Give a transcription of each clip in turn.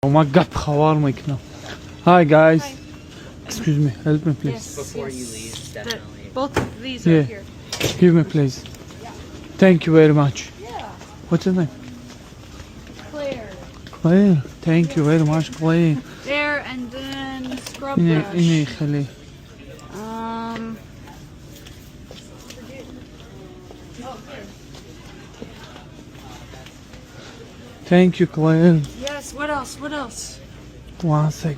ما گپ خوار میکنم. Hi guys. Excuse me, help me please. Before you leave, definitely. Both of these are Yeah. here. Give me please. Thank you very much. Yeah. What's your name? Claire. Claire. Thank you very much, Claire. There and then scrub İne brush. خلی. Thank you, Claire. Yes, what else? What else? One sec.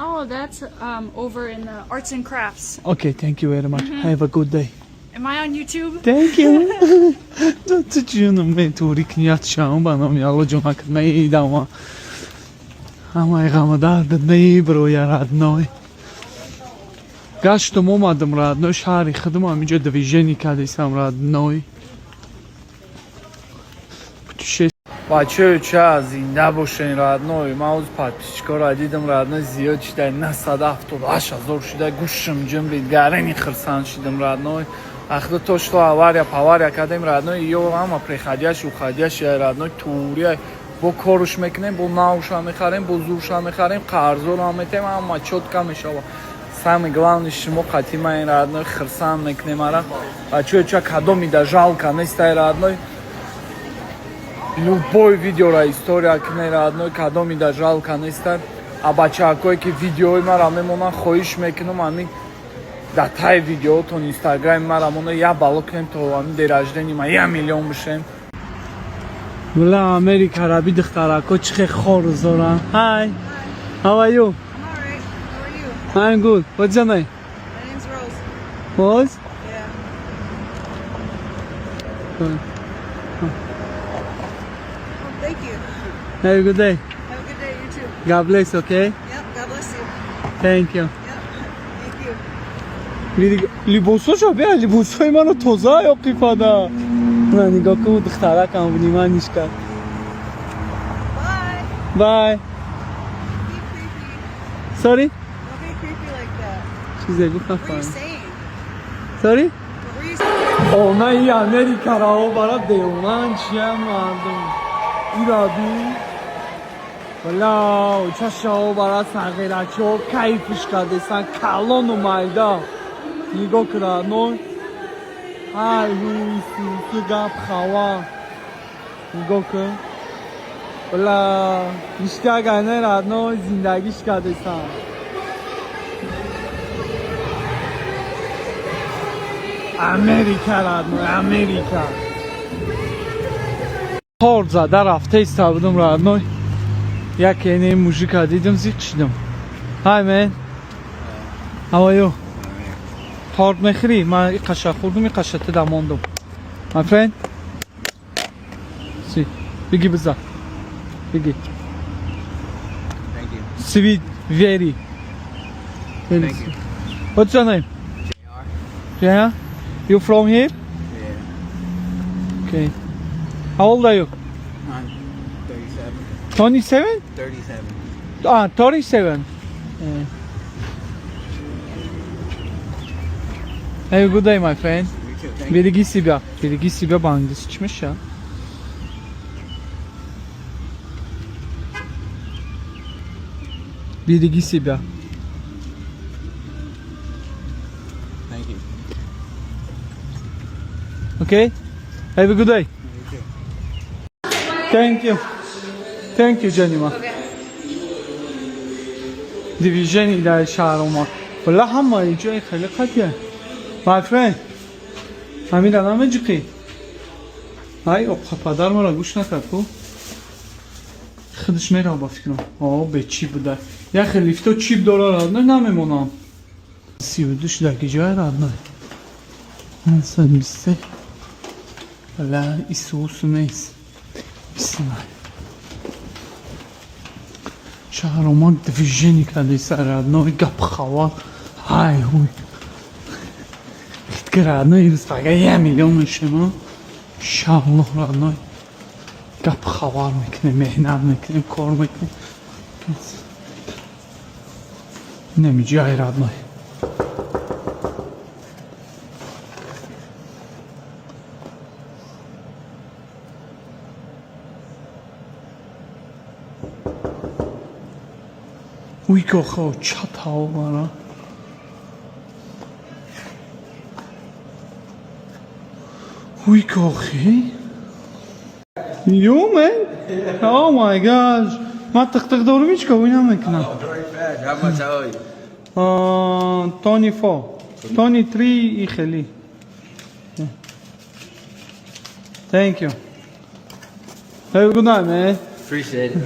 Oh, that's over in the arts and crafts. Okay, thank you very much. Have a good day. Am I on YouTube? Thank you. تو جونم به توری کنیت شام بنام یالا جونک نیدم اما ایغام درد نی برو یارد نوی گشتم اومدم راد نوی شهری خدم همینجا دویژنی کردیسم راد نوی بچه چه از زنده باشین راد نوی ما از پادپیچکا را دیدم راد نوی زیاد شده 978,000 شده گوشم جم بید گرنی خرسان شدم راد نوی اخدا توشتو авария کردیم راد نوی یو اما پریخادیش و خادیش راد نوی توری با کارش میکنیم با ناوش هم میخریم با زورش هم میخریم قرضور هم میتیم اما چوتکا میشوه самый главный شما قطیمه راد نوی خرسان میکنیم اره بچه چه کدو میده жалко نیسته راد نوی любой видео история кне родной кадо ми да жалко нестар а бачакой ки видеои мара мемонан хоиш мекунам ами датай видеотон инстаграм мара мона я балокнем то ами дераждени ма 1 миллион бишем вала Америка раби дختарако чихе хор зоран hi how are you I'm alright. How are you? I'm good what's your name My name's Rose. Rose Yeah. Good. Oh, thank you. Have a good day Have a good day, you too. God bless okay Yep, God bless you. thank you Yep, thank you. لیبوسو بیا لیبوسوی منو توزه یا قیفاده نه نگاه که بود دختره کمونی من نیش کرد Bye. بای Be creepy. ساری Don't be creepy like that. چیزه گفت What were you نفهم saying? ساری What were you saying? او من این امریکا را برای دیومن چیه مردم ایرادی بلا چه شاو برای سنگیرکی ها کیفش کرده سن کلان و مایده نگاه کرد نوی های سی گپ خواه نگاه کرد بلا نشته گنه رد نوی زندگیش کرده سن امریکا رد نوی امریکا خورد زده رفته ایستا رد نوی یک اینه موزیکا دیدم زیاد شدم های من how are you خورد میخری من این قشه خوردم این قشه تده ماندم my friend سی بگی بزا بگی Thank you. sweet very Thank you. what's your name JR? yeah you from here Yeah. okay how old are you I'm 37. 27 37. ah 37 have a good day my friend You too. Thank you. береги себя по-английски чмеш я береги себя Thank you. okay have a good day You too. thank you جانیما دیویژنی در شهرمان ولی همه اینجا خیلی قطعه my friend همین الان مجیقی های پدر ما را گوش نکرد کو خودش میره با فکرم به چی بوده یه خیلی لیفتو چیپ دلار نه نمیمونم 32 دقیقه جای راد نه سن بیسته ولی ایسوسو نیست بسم الله شهرمان دیویژنی کرده سر راد نه گپ خواه های هوی گرادنو روز فقط 1 میلیون میشه ما شالله رادنو گپ خوار میکنه مهنت میکنه کار میکنه نمیجی های رادنو Uy kocho chatao mara. Uy kochi. You man? Oh my gosh. Ma tak dormička uina mekna. Very fast. How much are you? 24. 23 ikheli. Thank you. Have a good night, man. Appreciate it.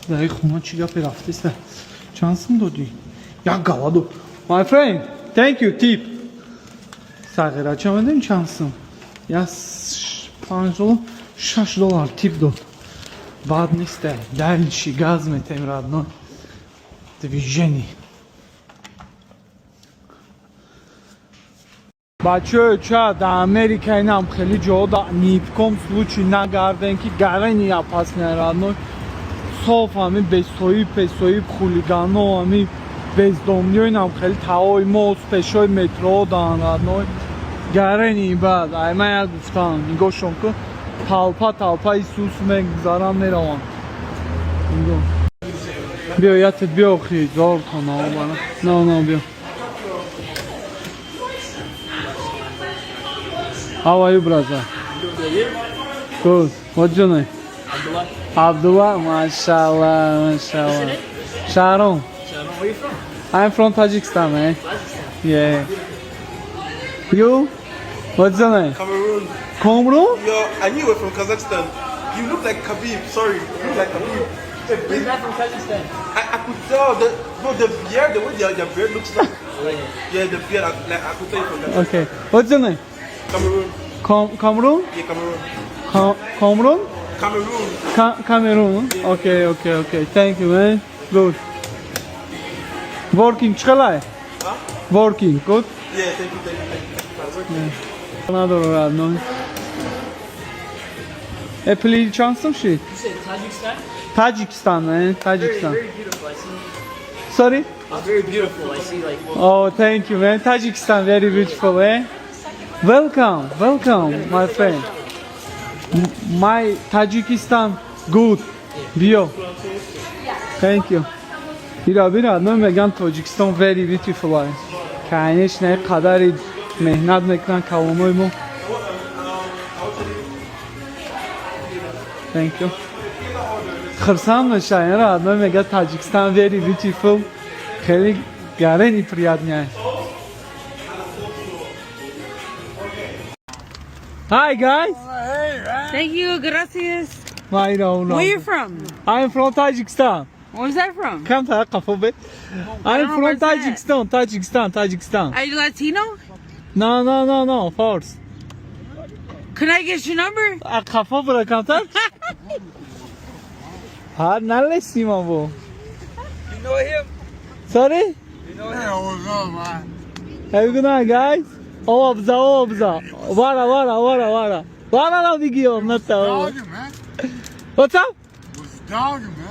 دایی خونه چی گفت رفتیسته چانسم دادی یا گوادو my friend thank you tip ساغیره چه آمدیم چانسم یا $5 $6 tip داد بعد نیسته دلشی گاز میتیم رادنو دویژنی بچه چه در امریکا اینم خیلی جا در نیپکم سلوچی نگردن که گرنی یا پس نرادنو صاف همی بستایی پستایی خولیگانو همی بزدومنیوی هم خیلی تاوی موز پشای مترو دارن گرنی بعد ایمه یک گفتن نگاه شون که تالپا ایسوس مگذارم نروان بیا یتت بیا خیلی زار کنه نه بیا How are you, brother? Good. What's your name? Abdullah. Mashallah. Shahromak. Where you from? I'm from Tajikistan, man. Pakistan. Yeah. You? What's your name? Cameroon. Cameroon? I knew you were from Kazakhstan. You look like Khabib. Sorry, you look like Khabib. He's not from Kazakhstan. I could tell. The beard, the way their beard looks like. Yeah, the beard. I could tell you from that. Okay. What's your name? Cameroon. Cameroon? Yeah, Cameroon. Cameroon? Cameroon. Cameroon? Okay. Thank you, man. Good. Working, chkalai? Huh? Working, good? Yeah, thank you. Another no. Apple chansım şey. You said Tajikistan? Tajikistan, man. Tajikistan. Very beautiful. I see. Sorry? Very beautiful. I see like. Oh, thank you, man. Tajikistan, very beautiful, eh? Welcome, my friend. My Tajikistan, good. Bio. Thank you. Bira, no megan Tajikistan very beautiful, eh? Kainish ne kadar mehnat mekran kavanoy mu. Thank you. Kırsam mı şayara? No mega Tajikistan very beautiful. Kheli garani priyadnya. Hi guys. Thank you, gracias. I don't know. Where you from? I'm from Tajikistan. Where's that from? Come to Kafobe. I'm know from where's that. Tajikistan. Are you Latino? No, of course. Can I get your number? Kafobe kantar. Ha, nalesima bu. You know him? Sorry? You know him? Have a good night, guys. Obza. Vara. Vara na video, not the. What's up? Dog, man.